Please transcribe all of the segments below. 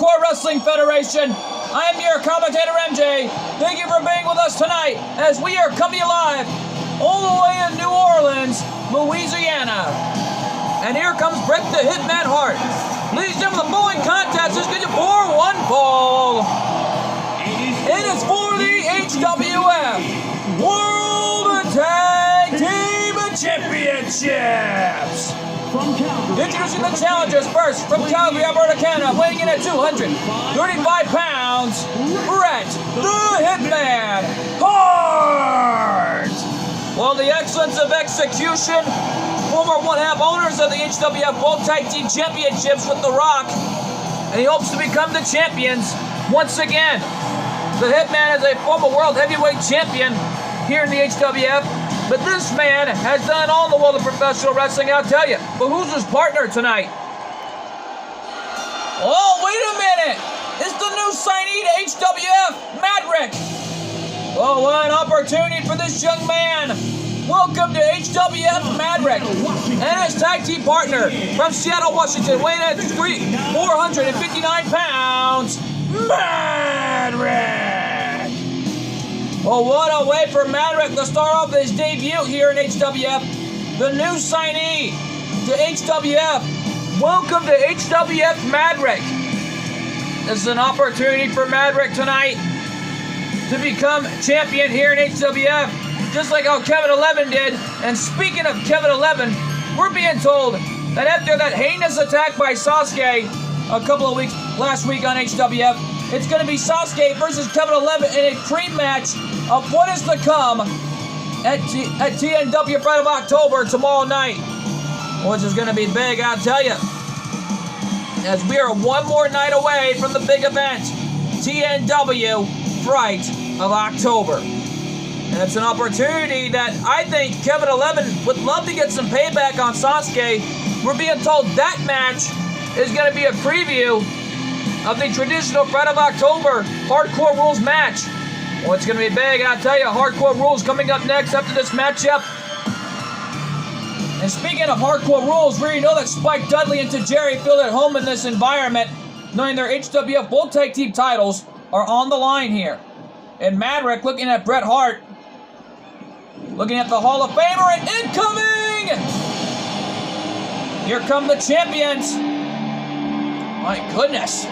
Hardcore Wrestling Federation. I am your commentator, MJ. Thank you for being with us tonight as we are coming to you live all the way in New Orleans, Louisiana. And here comes Bret the Hitman Hart. Ladies and gentlemen, the bowling contest is scheduled for one fall. It is for the HWF World Tag Team Championships. Introducing the challengers first from Calgary, Alberta, Canada, weighing in at 235 pounds, Bret the Hitman Hart. Well, the excellence of execution, former one-half owners of the HWF World Tag Team Championships with The Rock, and he hopes to become the champions once again. The Hitman is a former World Heavyweight Champion here in the HWF, but this man has done all in the world of professional wrestling, I'll tell you. But who's his partner tonight? Oh, wait a minute! It's the new signee to HWF, Maverick! Oh, what an opportunity for this young man! Welcome to HWF Maverick and his tag team partner from Seattle, Washington, weighing at 459 pounds, Maverick! Well, what a way for Maverick to start off his debut here in HWF. The new signee to HWF. Welcome to HWF Maverick. This is an opportunity for Maverick tonight to become champion here in HWF, just like how Kevin 11 did. And speaking of Kevin 11, we're being told that after that heinous attack by Sasuke last week on HWF, it's going to be Sasuke versus Kevin 11 in a pre-match of what is to come at TNW Friday of October tomorrow night, which is going to be big, I'll tell you, as we are one more night away from the big event, TNW Fright of October. And it's an opportunity that I think Kevin 11 would love to get some payback on Sasuke. We're being told that match is going to be a preview of the traditional Fright of October Hardcore Rules match. Well, it's going to be big, I'll tell you. Hardcore Rules coming up next after this matchup. And speaking of Hardcore Rules, we already know that Spike Dudley and Tajiri feel at home in this environment, knowing their HWF World Tag Team titles are on the line here. And Maverick looking at Bret Hart, looking at the Hall of Famer, and incoming! Here come the champions. My goodness.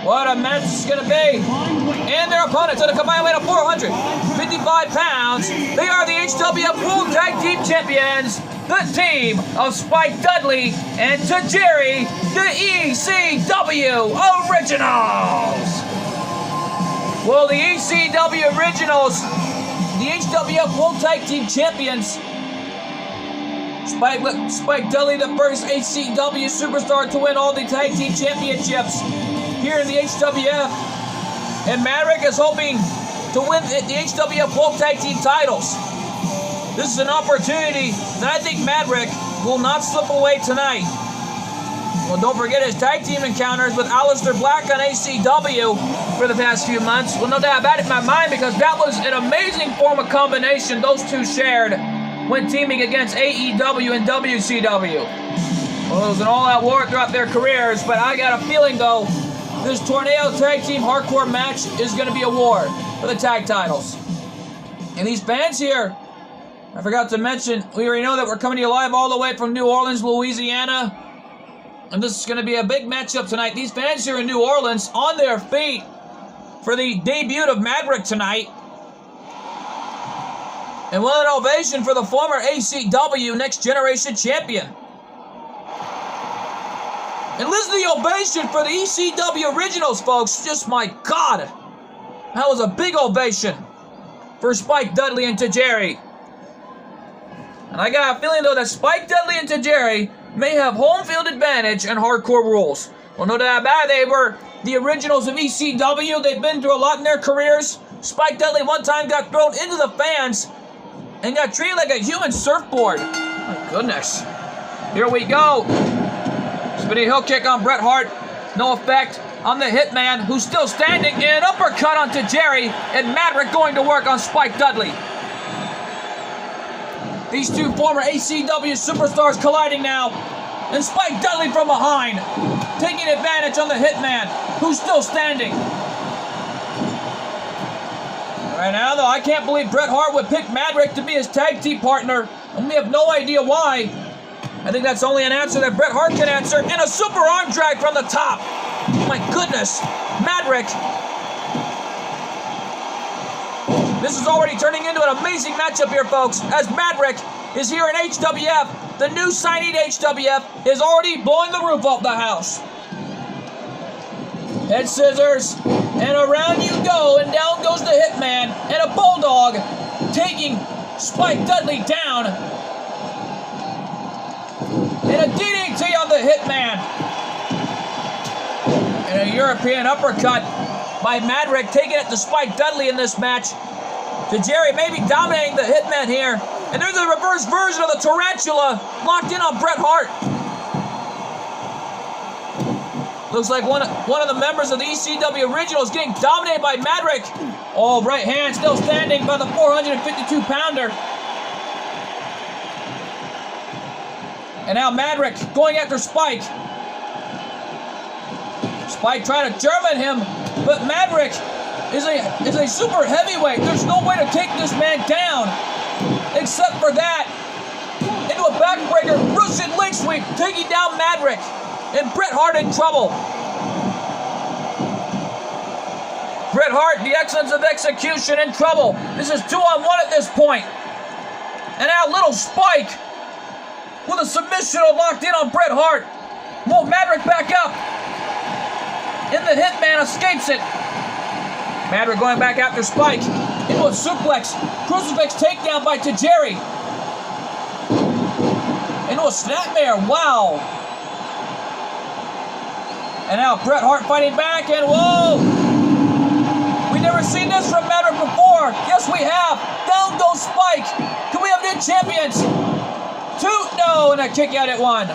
What a match it's going to be. And their opponents at a combined weight of 455 pounds. They are the HWF World Tag Team Champions, the team of Spike Dudley and Tajiri, the ECW Originals. Well, the ECW Originals, the HWF World Tag Team Champions. Spike Dudley, the first HCW superstar to win all the tag team championships here in the HWF. And Maverick is hoping to win the HWF World Tag Team titles. This is an opportunity that I think Maverick will not slip away tonight. Well, don't forget his tag team encounters with Aleister Black on ACW for the past few months. Well, no doubt about it in my mind, because that was an amazing form of combination those two shared when teaming against AEW and WCW. Well, it was an all-out war throughout their careers, but I got a feeling, though, this Tornado Tag Team Hardcore match is going to be a war for the tag titles. And these fans here, I forgot to mention, we already know that we're coming to you live all the way from New Orleans, Louisiana. And this is going to be a big matchup tonight. These fans here in New Orleans on their feet for the debut of Maverick tonight. And one ovation for the former ACW Next Generation Champion. And listen to the ovation for the ECW Originals, folks. Just, my God. That was a big ovation for Spike Dudley and Tajiri. And I got a feeling, though, that Spike Dudley and Tajiri may have home field advantage in Hardcore Rules. Well, no doubt about it, they were the originals of ECW. They've been through a lot in their careers. Spike Dudley one time got thrown into the fans and got treated like a human surfboard. My goodness. Here we go. Spinning heel kick on Bret Hart. No effect on the Hitman, who's still standing. And an uppercut on Tajiri, and Maverick going to work on Spike Dudley. These two former ACW superstars colliding now. And Spike Dudley from behind, taking advantage on the Hitman, who's still standing. Right now, though, I can't believe Bret Hart would pick Maverick to be his tag team partner, and we have no idea why. I think that's only an answer that Bret Hart can answer. And a super arm drag from the top. My goodness, Maverick. This is already turning into an amazing matchup here, folks, as Maverick is here in HWF. The new signee to HWF is already blowing the roof off the house. Head scissors, and around you go, and down goes the Hitman, and a Bulldog taking Spike Dudley down. And a DDT on the Hitman. And a European uppercut by Maverick, taking it to Spike Dudley in this match. Tajiri maybe dominating the Hitman here. And there's a reverse version of the Tarantula locked in on Bret Hart. Looks like one of the members of the ECW original is getting dominated by Maverick. Oh, right hand still standing by the 452-pounder. And now Maverick going after Spike. Spike trying to German him, but Maverick is a super heavyweight. There's no way to take this man down except for that. Into a backbreaker, Russian leg sweep, taking down Maverick. And Bret Hart in trouble. Bret Hart, the excellence of execution, in trouble. This is 2-on-1 at this point. And now little Spike with a submission locked in on Bret Hart. Will Maverick back up? And the Hitman escapes it. Maverick going back after Spike. Into a suplex. Crucifix takedown by Tajiri. Into a snapmare. Wow. And now Bret Hart fighting back, and whoa! We've never seen this from Maverick before. Yes, we have. Down goes Spike. Can we have new champions? 2, no, and a kick out at 1.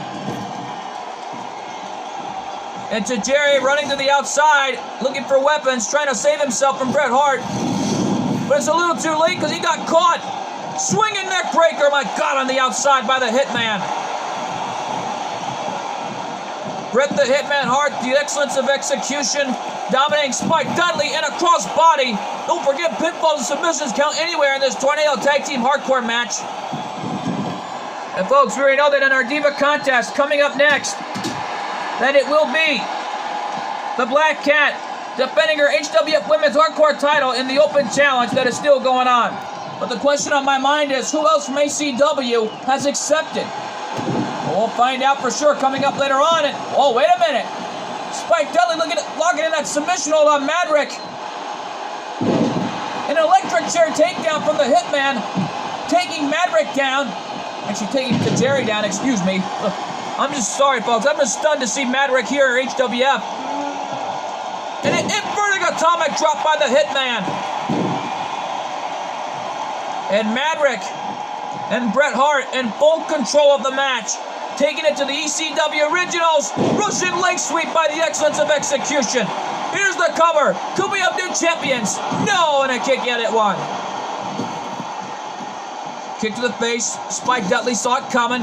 And Tajiri running to the outside, looking for weapons, trying to save himself from Bret Hart. But it's a little too late because he got caught. Swinging neck breaker, my God, on the outside by the Hitman. Bret the Hitman Hart, the excellence of execution, dominating Spike Dudley in a crossbody. Don't forget, pinfalls and submissions count anywhere in this Tornado Tag Team Hardcore match. And folks, we already know that in our Diva contest coming up next, that it will be the Black Cat defending her HWF Women's Hardcore title in the Open Challenge that is still going on. But the question on my mind is, who else from ACW has accepted? We'll find out for sure coming up later on. And oh, wait a minute. Spike Dudley locking in that submission hold on Maverick. An electric chair takedown from the Hitman. Taking Maverick down. Actually taking Tajiri down, excuse me. I'm just sorry, folks. I'm just stunned to see Maverick here at HWF. And an inverting atomic drop by the Hitman. And Maverick and Bret Hart in full control of the match. Taking it to the ECW Originals. Russian leg sweep by the excellence of execution. Here's the cover. Could we have new champions? No, and a kick out at 1. Kick to the face. Spike Dudley saw it coming.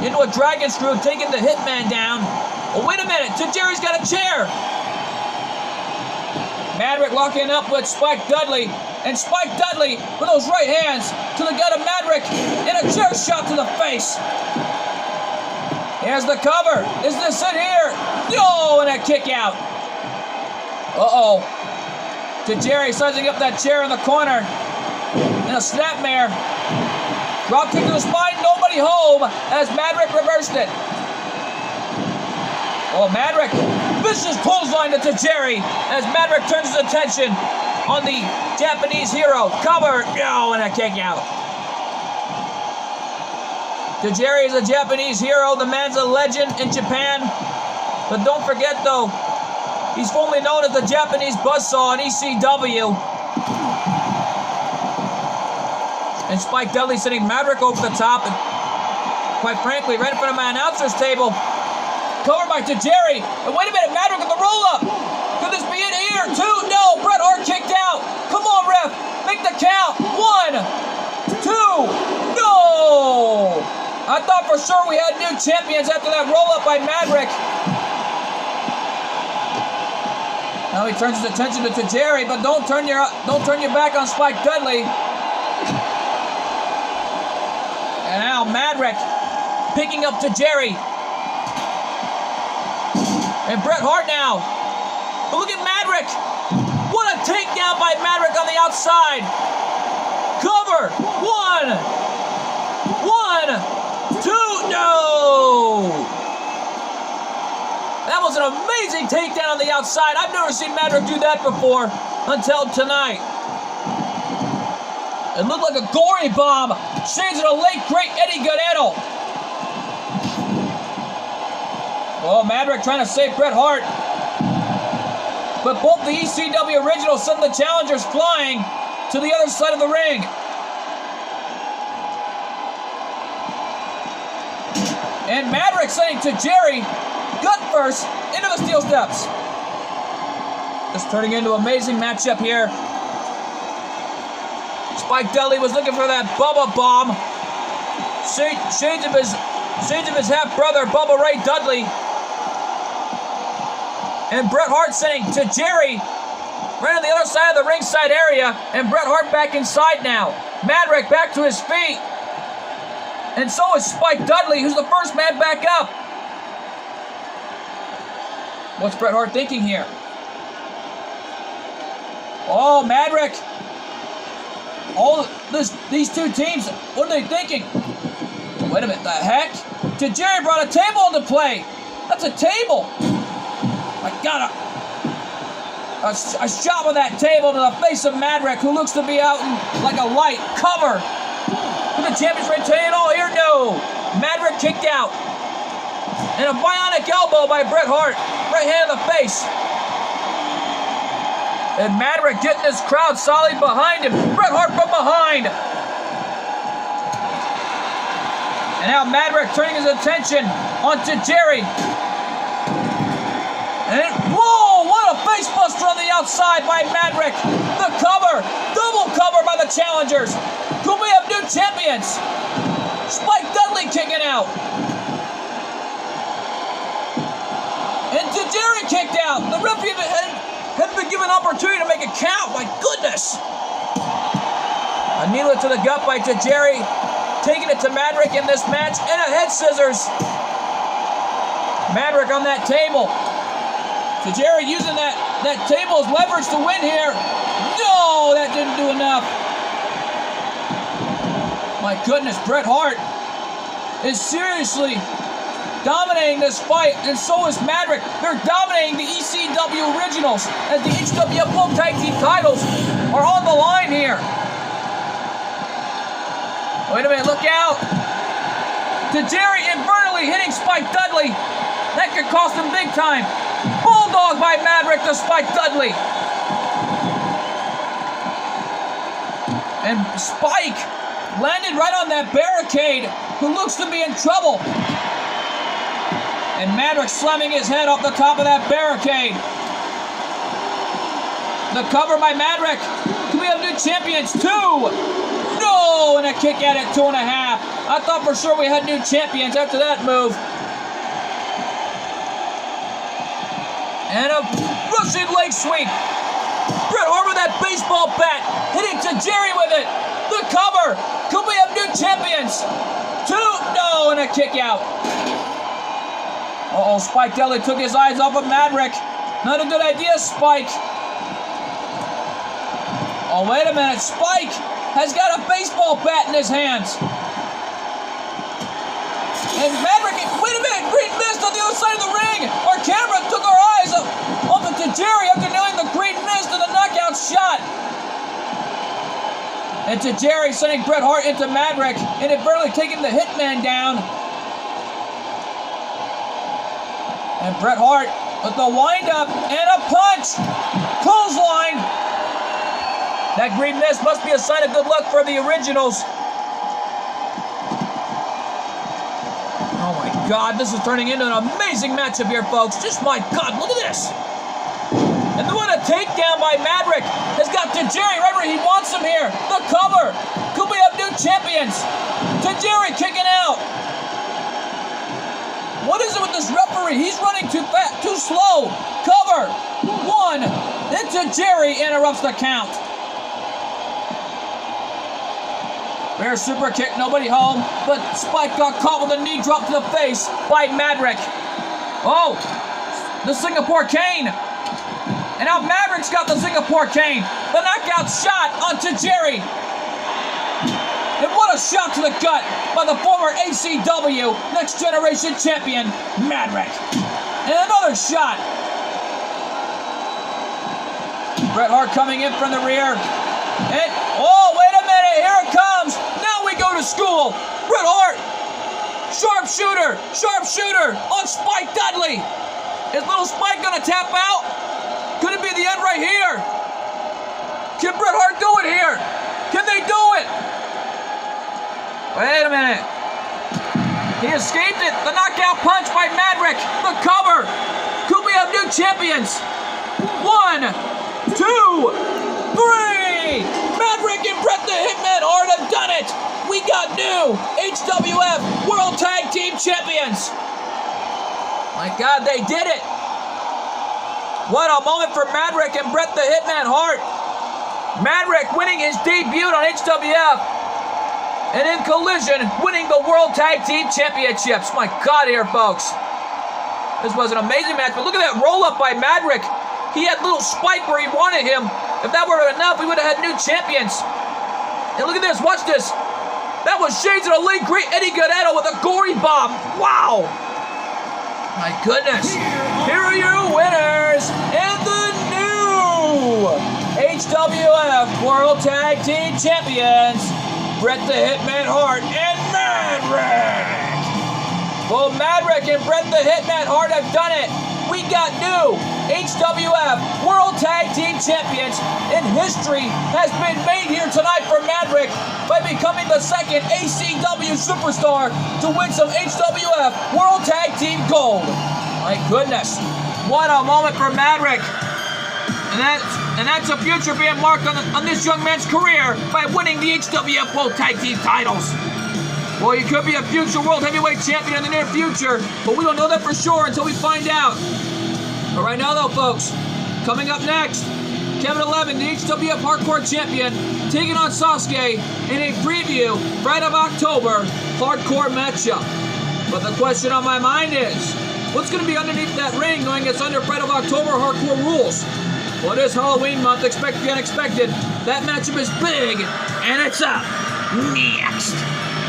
Into a dragon screw, taking the Hitman down. Oh, wait a minute. Tajiri's got a chair. Maverick locking up with Spike Dudley. And Spike Dudley with those right hands to the gut of Maverick. And a chair shot to the face. Here's the cover. Is this it here? No, and a kick out. Uh-oh. Tajiri sizing up that chair in the corner. And a snapmare. Drop kick to the spine. Nobody home as Maverick reversed it. Oh, Maverick. Vicious clothesline to Tajiri as Maverick turns his attention on the Japanese hero. Cover. No, and a kick out. Tajiri is a Japanese hero. The man's a legend in Japan. But don't forget, though, he's formerly known as the Japanese Buzzsaw in ECW. And Spike Dudley sending Maverick over the top. And quite frankly, right in front of my announcer's table. Covered by Tajiri. And wait a minute, Maverick with the roll-up. Could this be it here? 2, no. Bret Hart kicked out. Come on, ref. Make the count. 1, 2, no. I thought for sure we had new champions after that roll-up by Maverick. Now he turns his attention to Tajiri, but don't turn your back on Spike Dudley. And now Maverick picking up Tajiri. And Bret Hart now. But look at Maverick. What a takedown by Maverick on the outside. Cover. 1, 2, no. That was an amazing takedown on the outside. I've never seen Maverick do that before until tonight. It looked like a gory bomb. Shades of the late, great Eddie Guerrero. Oh, Maverick trying to save Bret Hart. But both the ECW originals send the challengers flying to the other side of the ring. And Maverick sending Tajiri gut first into the steel steps. This turning into an amazing matchup here. Spike Dudley was looking for that Bubba bomb. Shades of his half-brother, Bubba Ray Dudley. And Bret Hart sending Tajiri right on the other side of the ringside area. And Bret Hart back inside now. Maverick back to his feet. And so is Spike Dudley, who's the first man back up. What's Bret Hart thinking here? Oh, Maverick. These two teams, what are they thinking? Wait a minute, the heck? Tajiri brought a table into play. That's a table. I got a shot with that table to the face of Maverick, who looks to be out in like a light. Cover. Will the champions retain all here? No. Maverick kicked out. And a bionic elbow by Bret Hart. Right hand in the face. And Maverick getting this crowd solid behind him. Bret Hart from behind. And now Maverick turning his attention on Tajiri. And whoa, what a face buster on the outside by Maverick. The cover, double cover by the challengers. Could we have new champions? Spike Dudley kicking out. And Tajiri kicked out. The referee hadn't been given an opportunity to make a count. My goodness. A needle to the gut by Tajiri. Taking it to Maverick in this match. And a head scissors. Maverick on that table. Tajiri using that table as leverage to win here. No, that didn't do enough. My goodness, Bret Hart is seriously dominating this fight, and so is Maverick. They're dominating the ECW originals as the HWF World Tag Team titles are on the line here. Wait a minute, look out. Tajiri invertedly hitting Spike Dudley. That could cost him big time. Bulldog by Maverick to Spike Dudley. And Spike landed right on that barricade, who looks to be in trouble. And Maverick slamming his head off the top of that barricade. The cover by Maverick. Can we have new champions? 2. No, and a kick out at 2.5. I thought for sure we had new champions after that move. And a Russian leg sweep. Bret Hart with that baseball bat, hitting Tajiri with it. The cover. Could we have new champions? 2. No, and a kick out. Uh-oh, Spike Dudley took his eyes off of Maverick. Not a good idea, Spike. Oh, wait a minute. Spike has got a baseball bat in his hands. And Maverick, wait a minute, green mist on the other side of the ring. Our camera took our eyes off of Tajiri after nailing the green mist and the knockout shot. And Tajiri sending Bret Hart into Maverick, inadvertently taking the Hitman down. And Bret Hart with the wind-up and a punch. Clothesline. That green mist must be a sign of good luck for the originals. Oh my God, this is turning into an amazing matchup here, folks. Just my God, look at this. And what a takedown by Maverick has got Tajiri right where he wants him here. The cover. Could we have new champions? Tajiri kicking out. What is it with this referee? He's running too fast, too slow. Cover. 1. Into Jerry, interrupts the count. Bear super kick, nobody home, but Spike got caught with a knee drop to the face by Maverick. Oh, the Singapore cane. And now Maverick's got the Singapore cane. The knockout shot onto Jerry. And what a shot to the gut by the former ACW Next Generation Champion, Maverick. And another shot. Bret Hart coming in from the rear. And, oh, wait a minute, here it comes. Now we go to school. Bret Hart, sharpshooter on Spike Dudley. Is little Spike gonna tap out? Could it be the end right here? Can Bret Hart do it here? Can they do it? Wait a minute. He escaped it. The knockout punch by Maverick. The cover. Could we have new champions? 1, 2, 3. Maverick and Bret the Hitman Hart have done it. We got new HWF World Tag Team Champions. My God, they did it. What a moment for Maverick and Bret the Hitman Hart. Maverick winning his debut on HWF. And in Collision, winning the World Tag Team Championships. My God here, folks. This was an amazing match, but look at that roll-up by Maverick. He had little Spike where he wanted him. If that were enough, we would have had new champions. And look at this, watch this. That was Shades of the late great Eddie Guerrero with a gory bomb. Wow. My goodness. Here are your winners and the new HWF World Tag Team Champions, Bret the Hitman Hart and Maverick. Well, Maverick and Bret the Hitman Hart have done it. We got new HWF World Tag Team Champions, and history has been made here tonight for Maverick by becoming the second ACW superstar to win some HWF World Tag Team Gold. My goodness, what a moment for Maverick. And that's a future being marked on this young man's career by winning the HWF World Tag Team titles. Well, he could be a future World Heavyweight Champion in the near future, but we don't know that for sure until we find out. But right now, though, folks, coming up next, Kevin 11, the HWF Hardcore Champion, taking on Sasuke in a preview, Friday of October, hardcore matchup. But the question on my mind is, what's going to be underneath that ring going against under Friday of October hardcore rules? Well, it is Halloween month, expect the unexpected. That matchup is big, and it's up next.